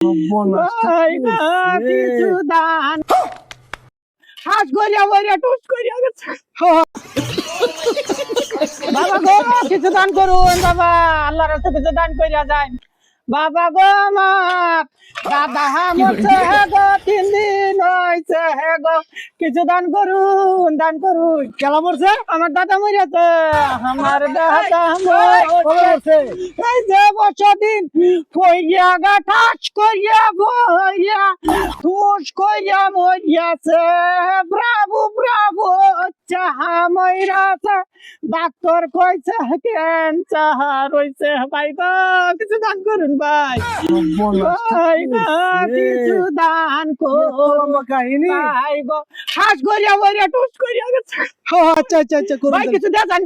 ভাই না কিছু দান হাত করিয়া বইরা টুস করিয়া গেছে বাবা গো কিছু দান করুন বাবা আল্লাহর রাস্তায় কিছু দান করিয়া যায় বাবা গো আমার দাদা মরছে হে গো 3 দিন হইছে হে গো কিছু দান করুন কেলা মরছে আমার দাদা মরিয়াছে আমার দাদা মরছে এই যে বছর দিন কইয়া গা ঠাস কইয়া বইয়া ঠুস কইয়া মরিয়াছে ব্রাভো ব্রাভো চাহা মরিয়াছে ডাক্তার কইছে ক্যান্সার হইছে ভাই গো কিছু দান করুন ভাই ভাই গো কিছু দান করুন কাহিনী ভাই গো হাস করিয়া বইরা টুস করিয়া গেছে আচ্ছা আচ্ছা আচ্ছা করুন ভাই কিছু দে যান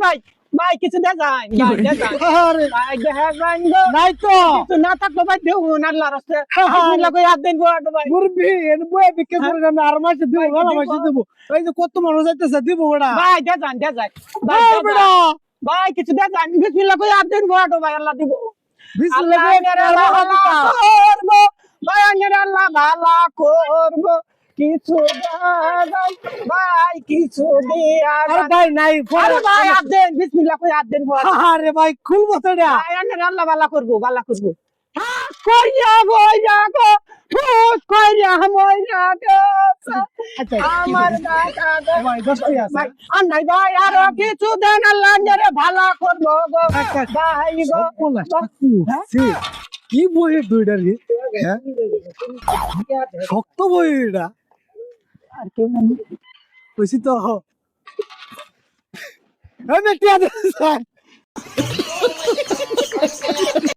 ভাই কিছু দে যান ভাই দে যান আরে ভাই দে যান গো নাই তো কিছু না থাকলে ভাই দেও আল্লাহর রাস্তায় বিসমিল্লাহ কই হাত দেন বড় ভাই মুরবি এর বই বিক্রি করে আমি আর মাসে দেব ভালো মাসে দেব এই যে কত মানুষ যাইতেছে দিব বড়া ভাই দে যান ভাই ভাই বড়া ভাই কিছু দে যান বিসমিল্লাহ কই হাত দেন বড় ভাই আল্লাহ দিব বিসমিল্লাহ আল্লাহ করবো ভাই আল্লাহ ভালো করবো কিছু ভাই কিছু দিয়া আরে ভাই নাই আরে ভাই হাত দেন বিসমিল্লাহ কই হাত দেন আরে ভাই খুলবো তো এটা ভাই আল্লাহ ভালো করবো কইয়া বইয়া গো ফুস কইয়া মইরা গেছে আমার দাদা গো ভাই দশটি আছে ভাই আন্নাই ভাই আর কিছু দেন আল্লাহ রে ভালো করবো গো ভাই গো কি বই দুইটা রে শক্ত বই এটা আর কেউ নাই কইছি তো আমি টিয়া